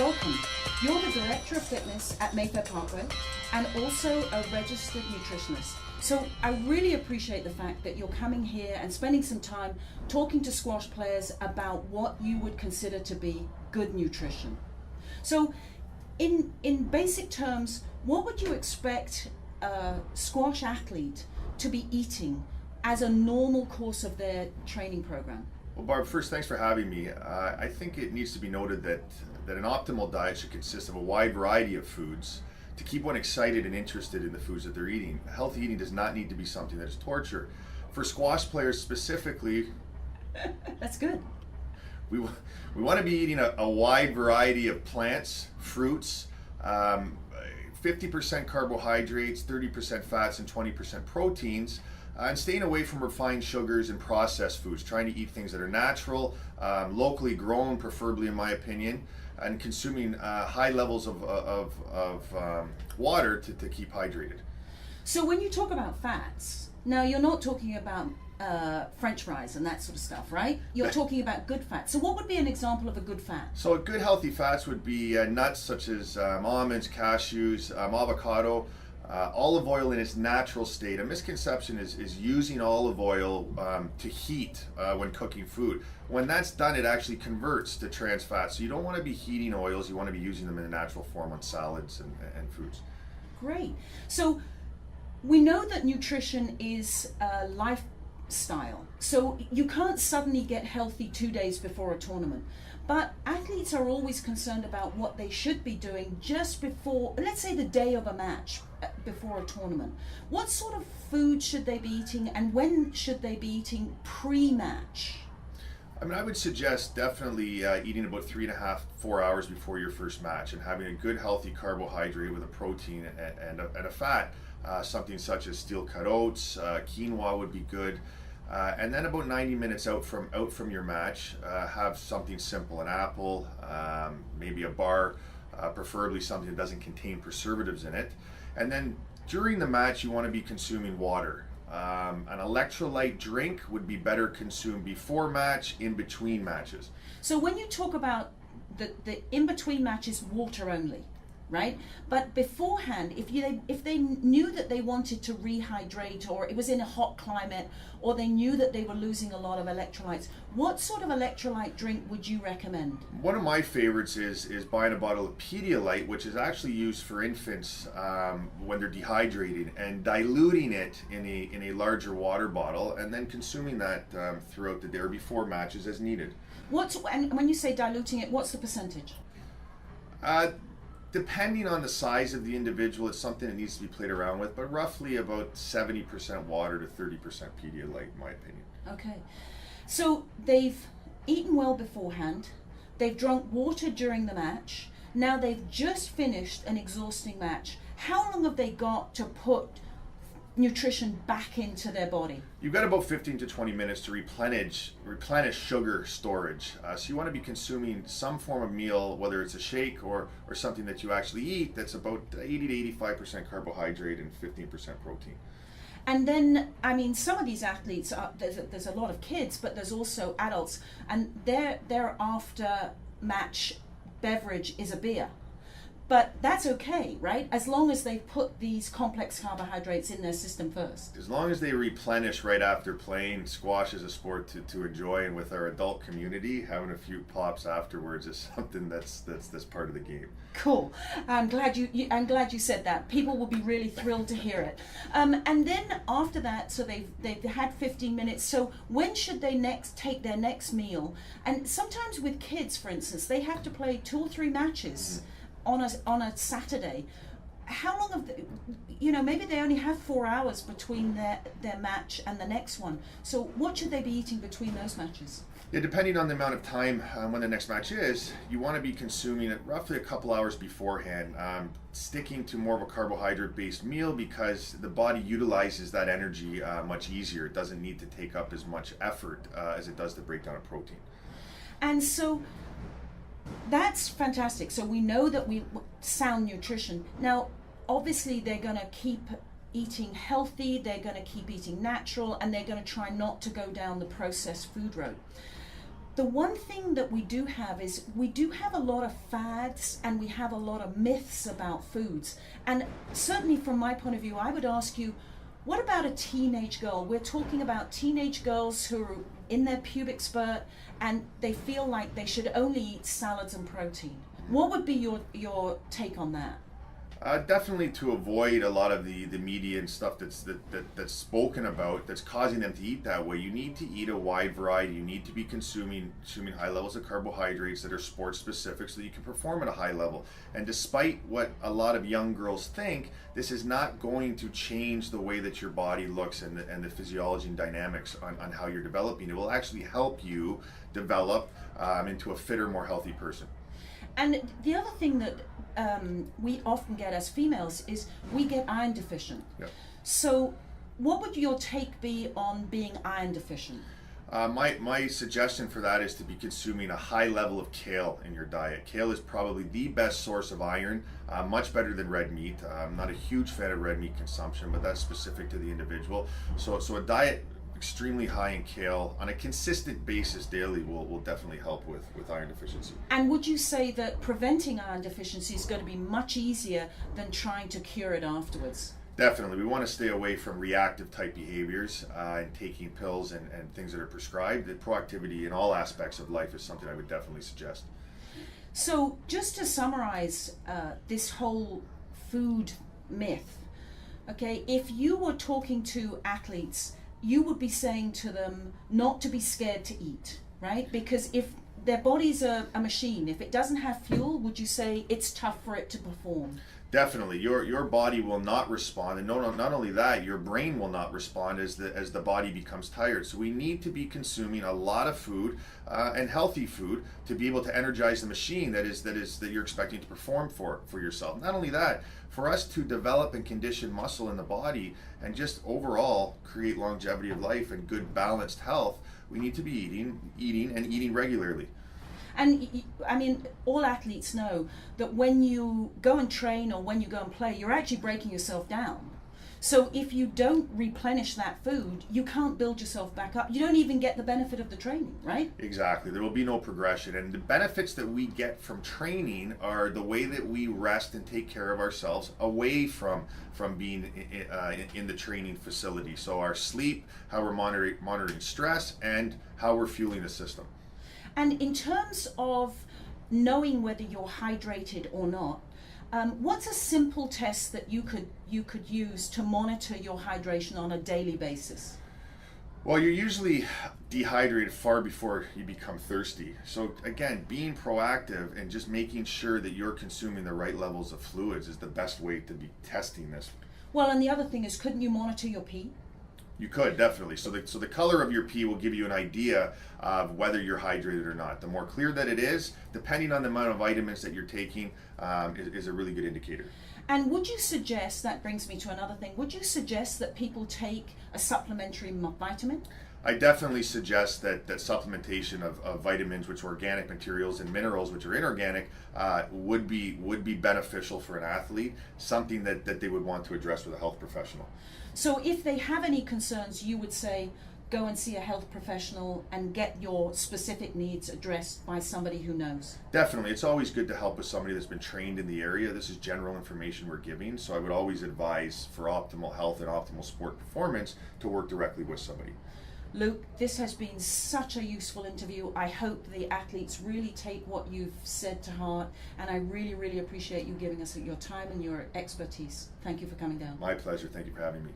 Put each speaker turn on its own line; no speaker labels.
welcome. You're the Director of Fitness at Mayfair Parkway and also a registered nutritionist. So I really appreciate the fact that you're coming here and spending some time talking to squash players about what you would consider to be good nutrition. So in basic terms, what would you expect a squash athlete to be eating as a normal course of their training program?
Well, Barb, first, thanks for having me. I think it needs to be noted that an optimal diet should consist of a wide variety of foods to keep one excited and interested in the foods that they're eating. Healthy eating does not need to be something that is torture. For squash players specifically,
That's good.
we want to be eating a wide variety of plants, fruits, 50% carbohydrates, 30% fats, and 20% proteins. And staying away from refined sugars and processed foods, trying to eat things that are natural, locally grown, preferably in my opinion, and consuming high levels of water to keep hydrated.
So when you talk about fats, now you're not talking about French fries and that sort of stuff, right? You're talking about good fats. So what would be an example of a good fat?
So good healthy fats would be nuts such as almonds, cashews, avocado, olive oil in its natural state. A misconception is using olive oil to heat when cooking food. When that's done, it actually converts to trans fats. So you don't want to be heating oils, you want to be using them in a natural form on salads and foods.
Great. So we know that nutrition is a lifestyle. So you can't suddenly get healthy 2 days before a tournament. But athletes are always concerned about what they should be doing just before, let's say the day of a match, before a tournament. What sort of food should they be eating and when should they be eating pre-match?
I mean, I would suggest definitely eating about 3.5, 4 hours before your first match and having a good healthy carbohydrate with a protein and a fat. Something such as steel cut oats, quinoa would be good. And then about 90 minutes out from your match, have something simple, an apple, maybe a bar, preferably something that doesn't contain preservatives in it. And then during the match, you want to be consuming water. An electrolyte drink would be better consumed before match, in between matches.
So when you talk about the in-between matches, water only, right? But beforehand, if they knew that they wanted to rehydrate, or it was in a hot climate, or they knew that they were losing a lot of electrolytes, what sort of electrolyte drink would you recommend?
One of my favorites is buying a bottle of Pedialyte, which is actually used for infants when they're dehydrating, and diluting it in a larger water bottle, and then consuming that throughout the day or before matches as needed.
And when you say diluting it, what's the percentage?
Depending on the size of the individual, it's something that needs to be played around with, but roughly about 70% water to 30% Pedialyte, in my opinion.
Okay. So they've eaten well beforehand, they've drunk water during the match, now they've just finished an exhausting match. How long have they got to put nutrition back into their body?
You've got about 15 to 20 minutes to replenish sugar storage. So you want to be consuming some form of meal, whether it's a shake or something that you actually eat, that's about 80 to 85% carbohydrate and 15% protein.
And then, I mean, some of these athletes, there's a lot of kids, but there's also adults, and their after match beverage is a beer. But that's okay, right? As long as they put these complex carbohydrates in their system first.
As long as they replenish right after playing, squash is a sport to enjoy, and with our adult community, having a few pops afterwards is something that's part of the game.
Cool. I'm glad you said that. People will be really thrilled to hear it. And then after that, so they've had 15 minutes. So when should they take their next meal? And sometimes with kids, for instance, they have to play 2 or 3 matches. Mm-hmm. On a Saturday. How long have they, maybe they only have 4 hours between their match and the next one. So what should they be eating between those matches?
Yeah, depending on the amount of time when the next match is, you want to be consuming it roughly a couple hours beforehand, sticking to more of a carbohydrate-based meal because the body utilizes that energy much easier. It doesn't need to take up as much effort as it does to break down a protein.
And so that's fantastic. So we know that sound nutrition. Now, obviously, they're going to keep eating healthy, they're going to keep eating natural, and they're going to try not to go down the processed food road. The one thing that we do have is we do have a lot of fads and we have a lot of myths about foods. And certainly from my point of view, I would ask you, what about a teenage girl? We're talking about teenage girls who are in their pubic spurt and they feel like they should only eat salads and protein. What would be your take on that?
Definitely to avoid a lot of the media and stuff that's spoken about that's causing them to eat that way. You need to eat a wide variety. You need to be consuming high levels of carbohydrates that are sport specific so that you can perform at a high level. And despite what a lot of young girls think, this is not going to change the way that your body looks and the physiology and dynamics on how you're developing. It will actually help you develop into a fitter, more healthy person.
And the other thing that we often get as females is we get iron deficient.
Yep.
So what would your take be on being iron deficient?
My suggestion for that is to be consuming a high level of kale in your diet. Kale is probably the best source of iron, much better than red meat. I'm not a huge fan of red meat consumption, but that's specific to the individual. So a diet extremely high in kale on a consistent basis daily will definitely help with iron deficiency.
And would you say that preventing iron deficiency is going to be much easier than trying to cure it afterwards?
Definitely. We want to stay away from reactive type behaviors and taking pills and things that are prescribed. The proactivity in all aspects of life is something I would definitely suggest.
So just to summarize this whole food myth, okay, if you were talking to athletes, you would be saying to them not to be scared to eat, right? Because if their body's a machine, if it doesn't have fuel, would you say it's tough for it to perform?
Definitely, your body will not respond, and not only that, your brain will not respond as the body becomes tired. So we need to be consuming a lot of food and healthy food to be able to energize the machine that you're expecting to perform for yourself. Not only that, for us to develop and condition muscle in the body and just overall create longevity of life and good balanced health, we need to be eating regularly.
And I mean, all athletes know that when you go and train or when you go and play, you're actually breaking yourself down. So if you don't replenish that food, you can't build yourself back up. You don't even get the benefit of the training, right?
Exactly. There will be no progression. And the benefits that we get from training are the way that we rest and take care of ourselves away from being in the training facility. So our sleep, how we're monitoring stress, and how we're fueling the system.
And in terms of knowing whether you're hydrated or not, what's a simple test that you could use to monitor your hydration on a daily basis?
Well, you're usually dehydrated far before you become thirsty. So again, being proactive and just making sure that you're consuming the right levels of fluids is the best way to be testing this.
Well, and the other thing is, couldn't you monitor your pee?
You could, definitely. So the color of your pee will give you an idea of whether you're hydrated or not. The more clear that it is, depending on the amount of vitamins that you're taking, is a really good indicator.
And would you suggest, that brings me to another thing, would you suggest that people take a supplementary vitamin?
I definitely suggest that supplementation of vitamins, which are organic materials, and minerals, which are inorganic, would be beneficial for an athlete, something that they would want to address with a health professional.
So if they have any concerns, you would say go and see a health professional and get your specific needs addressed by somebody who knows.
Definitely. It's always good to help with somebody that's been trained in the area. This is general information we're giving, so I would always advise for optimal health and optimal sport performance to work directly with somebody.
Luke, this has been such a useful interview. I hope the athletes really take what you've said to heart, and I really, really appreciate you giving us your time and your expertise. Thank you for coming down.
My pleasure. Thank you for having me.